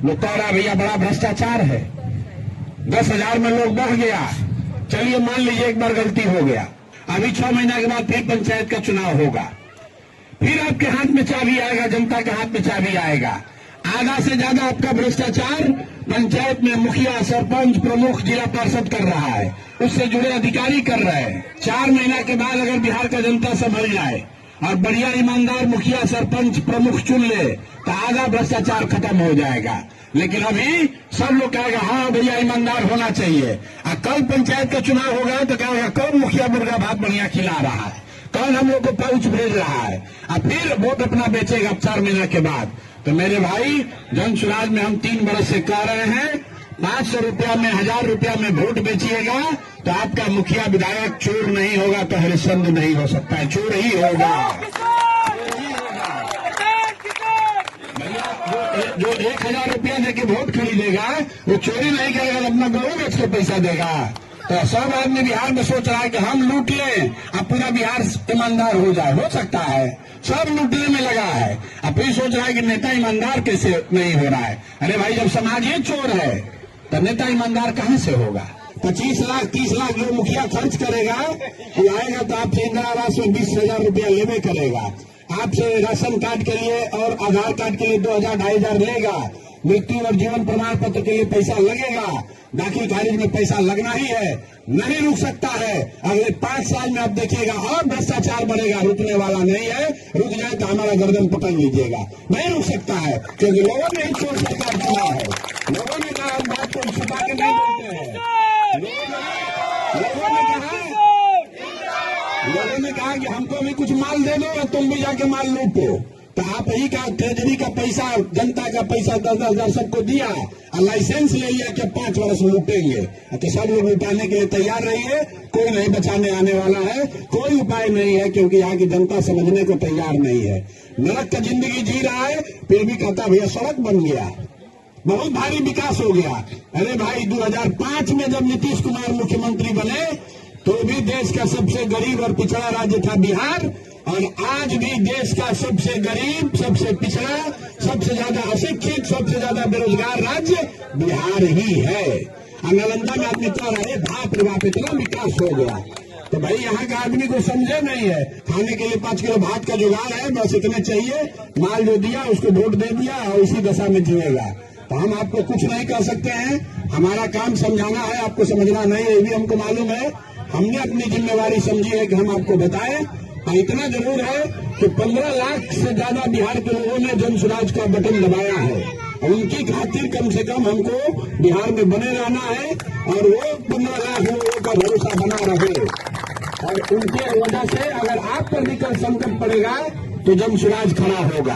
वो कह रहा भैया बड़ा भ्रष्टाचार है, 10,000 में लोग बढ़ गया। चलिए मान लीजिए एक बार गलती हो गया, अभी 6 महीना के बाद फिर पंचायत का चुनाव होगा, फिर आपके हाथ में चाबी आएगा, जनता के हाथ में चाबी आएगा। आधा से ज्यादा आपका भ्रष्टाचार पंचायत में मुखिया, सरपंच, प्रमुख, जिला पार्षद कर रहा है, उससे जुड़े अधिकारी कर रहे हैं। 4 महीना के बाद अगर बिहार का जनता संभल जाए और बढ़िया ईमानदार मुखिया, सरपंच, प्रमुख चुन ले तो आधा भ्रष्टाचार खत्म हो जाएगा। लेकिन अभी सब लोग कहेगा हाँ भैया ईमानदार होना चाहिए, और कल पंचायत का चुनाव होगा तो कहेगा कौन मुखिया मुर्गा भात बढ़िया खिला रहा है, कौन हम लोग को पाउच भेज रहा है, और फिर वोट अपना बेचेगा 4 महीना के बाद। तो मेरे भाई, जन सुराज में हम 3 बरस से कह रहे हैं, 500 रुपया में, 1000 रुपया में वोट बेचिएगा तो आपका मुखिया विधायक चोर नहीं होगा तो हरिश्चंद्र नहीं हो सकता है, चोर ही होगा। जो 1000 रुपया देके वोट खरीदेगा वो चोरी नहीं करेगा, अपना गहूं बेच के पैसा देगा। तो सब आदमी बिहार में सोच रहा है कि हम लूट लें अब पूरा बिहार ईमानदार हो जाए, हो सकता है, सब लूटने में लगा है। अब फिर सोच रहा है कि नेता ईमानदार कैसे नहीं हो रहा है। अरे भाई, जब समाज ही चोर है तो नेता ईमानदार कहां से होगा। 25 लाख 30 लाख जो मुखिया खर्च करेगा वो आएगा तो आपसे इंदिरा आवास में 20,000 रुपया लेवे करेगा, आपसे राशन कार्ड के लिए और आधार कार्ड के लिए 2,000-2,500 लेगा, मृत्यु और जीवन प्रमाण पत्र के लिए पैसा लगेगा, दाखिल खारिज में पैसा लगना ही है, नहीं रुक सकता है। अगले 5 साल में आप देखिएगा और भ्रष्टाचार बढ़ेगा, रुकने वाला नहीं है। रुक जाए तो हमारा गर्दन पकड़ लीजिएगा, नहीं रुक सकता है, क्योंकि लोगों ने ही चोर सरकार चुना है। लोगों ने कहा हम बात को छुपा के नहीं बोलते हैं। लोगों ने कहा कि हमको भी कुछ माल दे दो और तुम भी जाके माल लूटो। तो आप ही का ट्रेजरी का पैसा, जनता का पैसा 10-10 हजार सबको दिया और लाइसेंस ले लिया कि 5 वर्ष लूटेंगे। तो सब लोग लुटाने के लिए तैयार रहिए, कोई नहीं बचाने आने वाला है, कोई उपाय नहीं है, क्योंकि यहाँ की जनता समझने को तैयार नहीं है। नरक का जिंदगी जी रहा है, फिर भी कहता भैया सड़क बन गया, बहुत भारी विकास हो गया। अरे भाई, 2005 में जब नीतीश कुमार मुख्यमंत्री बने तो भी देश का सबसे गरीब और पिछड़ा राज्य था बिहार, और आज भी देश का सबसे गरीब, सबसे पिछड़ा, सबसे ज्यादा अशिक्षित, सबसे ज्यादा बेरोजगार राज्य बिहार ही है। और नालंदा में आदमी कह रहे बाप रे बाप इतना विकास हो गया। तो भाई, यहाँ का आदमी को समझे नहीं है, खाने के लिए 5 किलो भात का जुगाड़ है, बस इतने चाहिए, माल जो दिया उसको वोट दे दिया और इसी दशा में जिएगा। तो हम आपको कुछ नहीं कह सकते हैं, हमारा काम समझाना है, आपको समझना नहीं है, ये भी हमको मालूम है। हमने अपनी जिम्मेवारी समझी है कि हम आपको बताएं। और इतना जरूर है कि 15 लाख से ज्यादा बिहार के लोगों ने जन सुराज का बटन दबाया है, और उनकी खातिर कम से कम हमको बिहार में बने रहना है, और वो 15 लाख लोगों का भरोसा बना रहे। और उनके वजह से अगर आप पर भी कल संकट पड़ेगा तो जन सुराज खड़ा होगा।